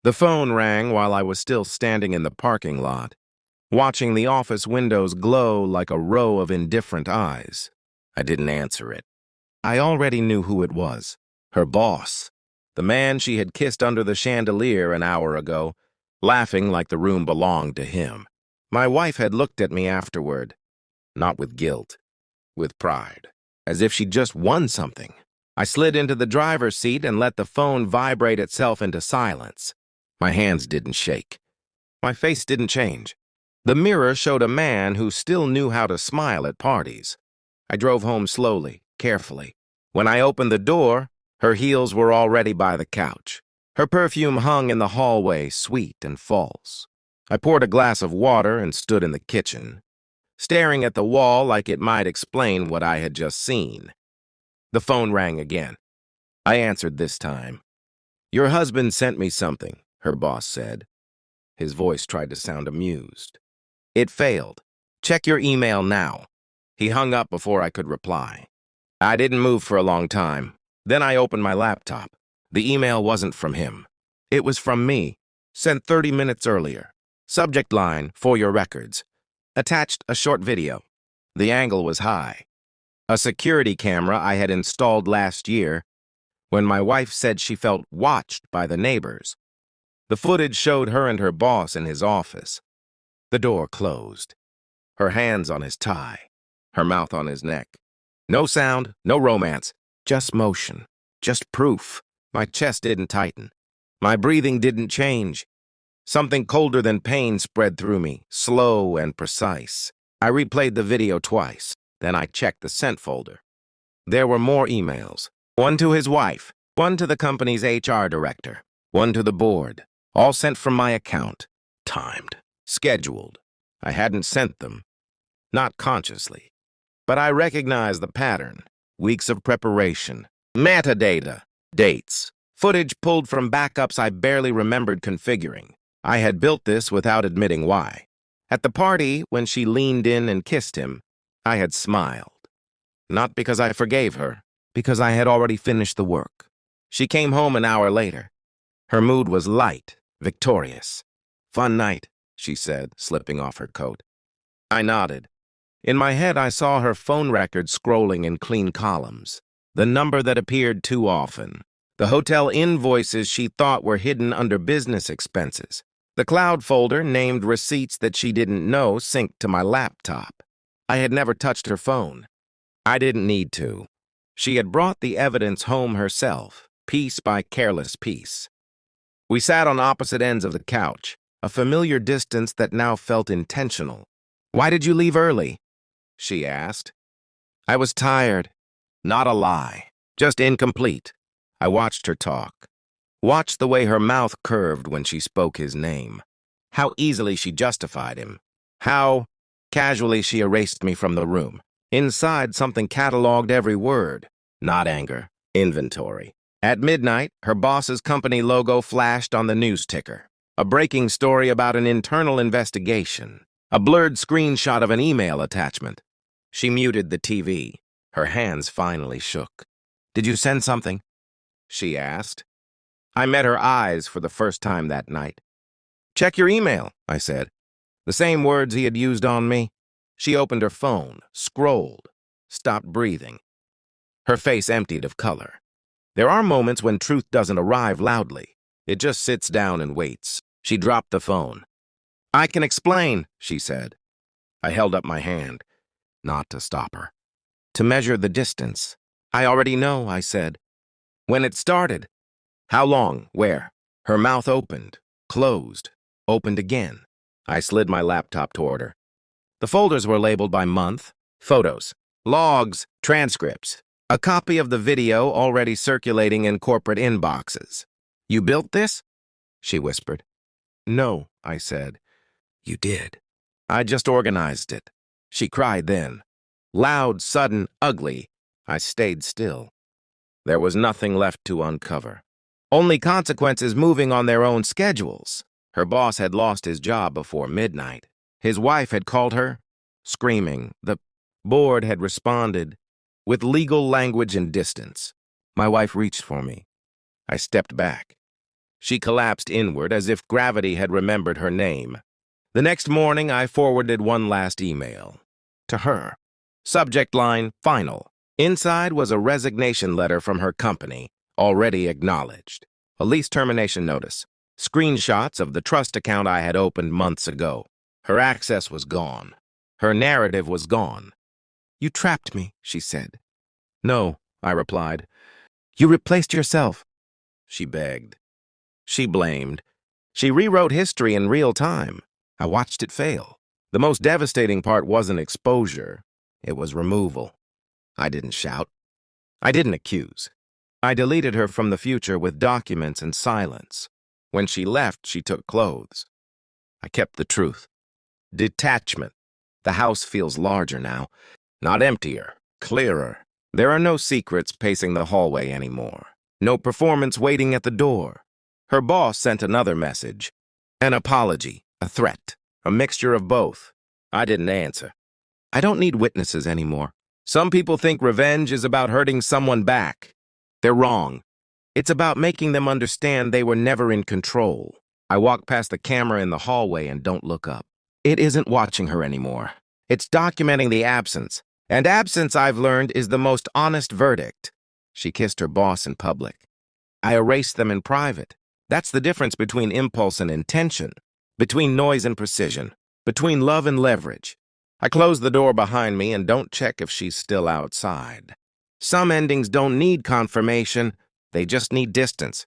The phone rang while I was still standing in the parking lot, watching the office windows glow like a row of indifferent eyes. I didn't answer it. I already knew who it was. Her boss. The man she had kissed under the chandelier an hour ago, laughing like the room belonged to him. My wife had looked at me afterward, not with guilt, with pride, as if she'd just won something. I slid into the driver's seat and let the phone vibrate itself into silence. My hands didn't shake. My face didn't change. The mirror showed a man who still knew how to smile at parties. I drove home slowly, carefully. When I opened the door, her heels were already by the couch. Her perfume hung in the hallway, sweet and false. I poured a glass of water and stood in the kitchen, staring at the wall like it might explain what I had just seen. The phone rang again. I answered this time. "Your husband sent me something," her boss said. His voice tried to sound amused. "It failed. Check your email now." He hung up before I could reply. I didn't move for a long time. Then I opened my laptop. The email wasn't from him. It was from me, sent 30 minutes earlier. Subject line, "For your records." Attached a short video. The angle was high. A security camera I had installed last year when my wife said she felt watched by the neighbors. The footage showed her and her boss in his office. The door closed. Her hands on his tie, her mouth on his neck. No sound, no romance, just motion, just proof. My chest didn't tighten. My breathing didn't change. Something colder than pain spread through me, slow and precise. I replayed the video twice, then I checked the sent folder. There were more emails. One to his wife, one to the company's HR director, one to the board, all sent from my account. Timed, scheduled. I hadn't sent them, not consciously. But I recognized the pattern. Weeks of preparation, metadata, dates, footage pulled from backups I barely remembered configuring. I had built this without admitting why. At the party, when she leaned in and kissed him, I had smiled. Not because I forgave her, because I had already finished the work. She came home an hour later. Her mood was light, victorious. "Fun night," she said, slipping off her coat. I nodded. In my head, I saw her phone record scrolling in clean columns. The number that appeared too often. The hotel invoices she thought were hidden under business expenses. The cloud folder named receipts that she didn't know synced to my laptop. I had never touched her phone. I didn't need to. She had brought the evidence home herself, piece by careless piece. We sat on opposite ends of the couch, a familiar distance that now felt intentional. "Why did you leave early?" she asked. I was tired. Not a lie, just incomplete. I watched her talk. Watched the way her mouth curved when she spoke his name. How easily she justified him. How casually she erased me from the room. Inside, something cataloged every word. Not anger, inventory. At midnight, her boss's company logo flashed on the news ticker. A breaking story about an internal investigation. A blurred screenshot of an email attachment. She muted the TV. Her hands finally shook. "Did you send something?" she asked. I met her eyes for the first time that night. "Check your email," I said. The same words he had used on me. She opened her phone, scrolled, stopped breathing. Her face emptied of color. There are moments when truth doesn't arrive loudly. It just sits down and waits. She dropped the phone. "I can explain," she said. I held up my hand, not to stop her. "To measure the distance." "I already know," I said. "When it started." "How long? Where?" Her mouth opened, closed, opened again. I slid my laptop toward her. The folders were labeled by month, photos, logs, transcripts, a copy of the video already circulating in corporate inboxes. "You built this?" she whispered. "No," I said. "You did." "I just organized it." She cried then. Loud, sudden, ugly. I stayed still. There was nothing left to uncover. Only consequences moving on their own schedules. Her boss had lost his job before midnight. His wife had called her, screaming. The board had responded with legal language and distance. My wife reached for me. I stepped back. She collapsed inward as if gravity had remembered her name. The next morning, I forwarded one last email. To her. Subject line, final. Inside was a resignation letter from her company, already acknowledged. A lease termination notice. Screenshots of the trust account I had opened months ago. Her access was gone. Her narrative was gone. "You trapped me," she said. "No," I replied. "You replaced yourself." She begged. She blamed. She rewrote history in real time. I watched it fail. The most devastating part wasn't exposure. It was removal. I didn't shout. I didn't accuse. I deleted her from the future with documents and silence. When she left, she took clothes. I kept the truth. Detachment. The house feels larger now. Not emptier, clearer. There are no secrets pacing the hallway anymore. No performance waiting at the door. Her boss sent another message. An apology, a threat, a mixture of both. I didn't answer. I don't need witnesses anymore. Some people think revenge is about hurting someone back. They're wrong. It's about making them understand they were never in control. I walk past the camera in the hallway and don't look up. It isn't watching her anymore. It's documenting the absence. And absence, I've learned, is the most honest verdict. She kissed her boss in public. I erased them in private. That's the difference between impulse and intention, between noise and precision, between love and leverage. I close the door behind me and don't check if she's still outside. Some endings don't need confirmation, they just need distance.